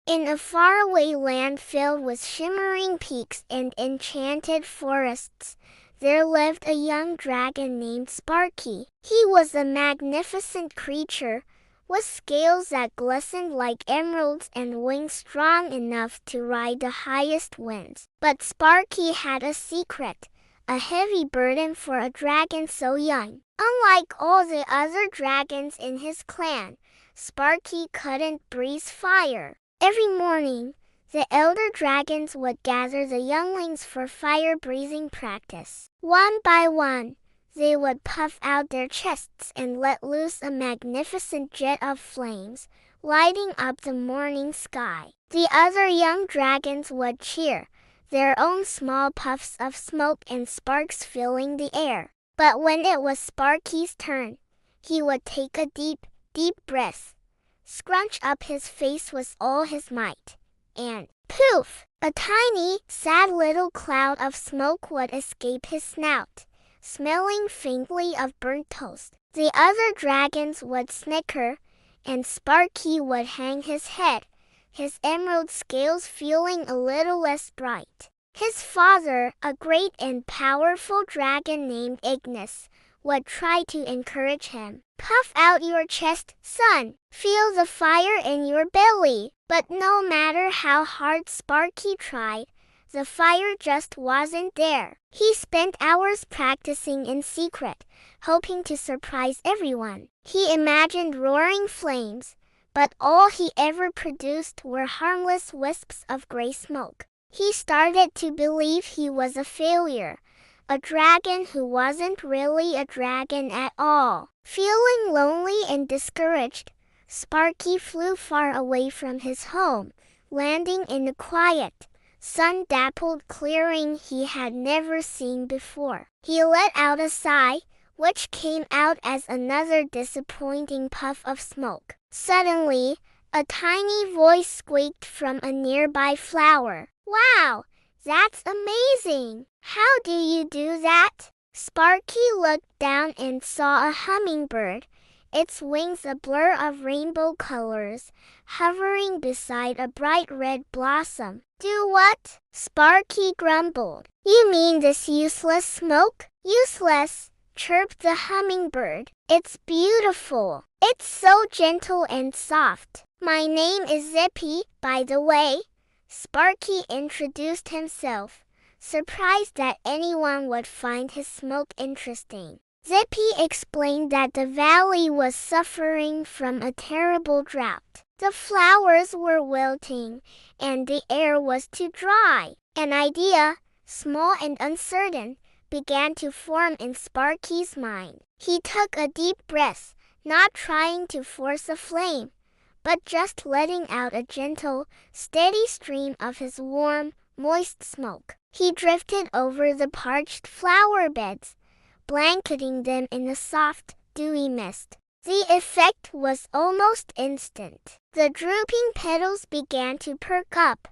In a faraway land filled with shimmering peaks and enchanted forests, there lived a young dragon named Sparky. He was a magnificent creature, with scales that glistened like emeralds and wings strong enough to ride the highest winds. But Sparky had a secret, a heavy burden for a dragon so young. Unlike all the other dragons in his clan, Sparky couldn't breathe fire. Every morning, the elder dragons would gather the younglings for fire-breathing practice. One by one, they would puff out their chests and let loose a magnificent jet of flames, lighting up the morning sky. The other young dragons would cheer, their own small puffs of smoke and sparks filling the air. But when it was Sparky's turn, he would take a deep, deep breath, scrunch up his face with all his might, and poof! A tiny, sad little cloud of smoke would escape his snout, smelling faintly of burnt toast. The other dragons would snicker, and Sparky would hang his head, his emerald scales feeling a little less bright. His father, a great and powerful dragon named Ignis, would try to encourage him. Puff out your chest, son. Feel the fire in your belly. But no matter how hard Sparky tried, the fire just wasn't there. He spent hours practicing in secret, hoping to surprise everyone. He imagined roaring flames, but all he ever produced were harmless wisps of gray smoke. He started to believe he was a failure, a dragon who wasn't really a dragon at all. Feeling lonely and discouraged, Sparky flew far away from his home, landing in a quiet, sun-dappled clearing he had never seen before. He let out a sigh, which came out as another disappointing puff of smoke. Suddenly, a tiny voice squeaked from a nearby flower. "Wow, that's amazing! How do you do that?" Sparky looked down and saw a hummingbird, its wings a blur of rainbow colors, hovering beside a bright red blossom. "Do what?" Sparky grumbled. "You mean this useless smoke?" "Useless," chirped the hummingbird. "It's beautiful. It's so gentle and soft. My name is Zippy, by the way." Sparky introduced himself, surprised that anyone would find his smoke interesting. Zippy explained that the valley was suffering from a terrible drought. The flowers were wilting, and the air was too dry. An idea, small and uncertain, began to form in Sparky's mind. He took a deep breath, not trying to force a flame, but just letting out a gentle, steady stream of his warm, moist smoke. He drifted over the parched flower beds, blanketing them in a soft, dewy mist. The effect was almost instant. The drooping petals began to perk up,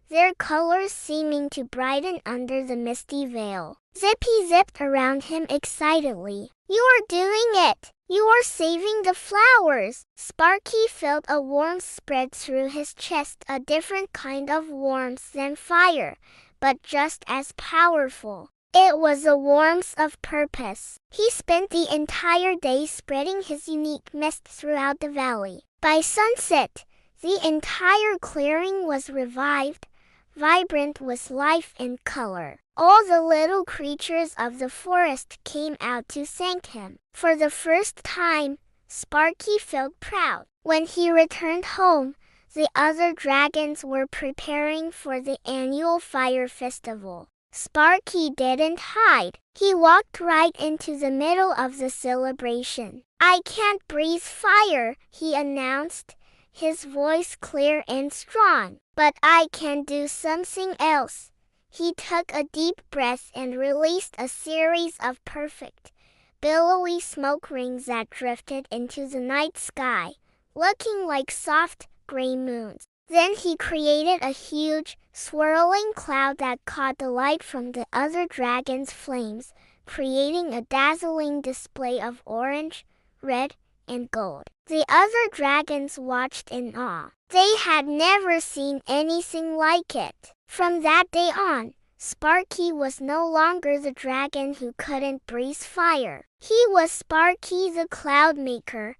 their colors seeming to brighten under the misty veil. Zippy zipped around him excitedly. "You're doing it! You are saving the flowers!" Sparky felt a warmth spread through his chest, a different kind of warmth than fire, but just as powerful. It was a warmth of purpose. He spent the entire day spreading his unique mist throughout the valley. By sunset, the entire clearing was revived, vibrant with life and color. All the little creatures of the forest came out to thank him. For the first time, Sparky felt proud. When he returned home, the other dragons were preparing for the annual fire festival. Sparky didn't hide. He walked right into the middle of the celebration. "I can't breathe fire," he announced, his voice clear and strong. "But I can do something else." He took a deep breath and released a series of perfect, billowy smoke rings that drifted into the night sky, looking like soft, gray moons. Then he created a huge, swirling cloud that caught the light from the other dragon's flames, creating a dazzling display of orange, red, and gold. The other dragons watched in awe. They had never seen anything like it. From that day on, Sparky was no longer the dragon who couldn't breathe fire. He was Sparky the Cloud Maker,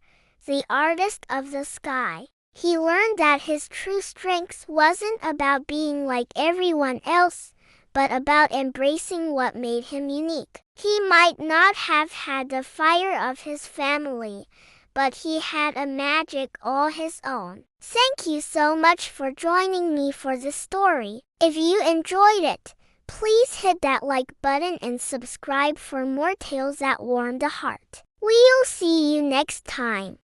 the artist of the sky. He learned that his true strength wasn't about being like everyone else, but about embracing what made him unique. He might not have had the fire of his family, but he had a magic all his own. Thank you so much for joining me for this story. If you enjoyed it, please hit that like button and subscribe for more tales that warm the heart. We'll see you next time.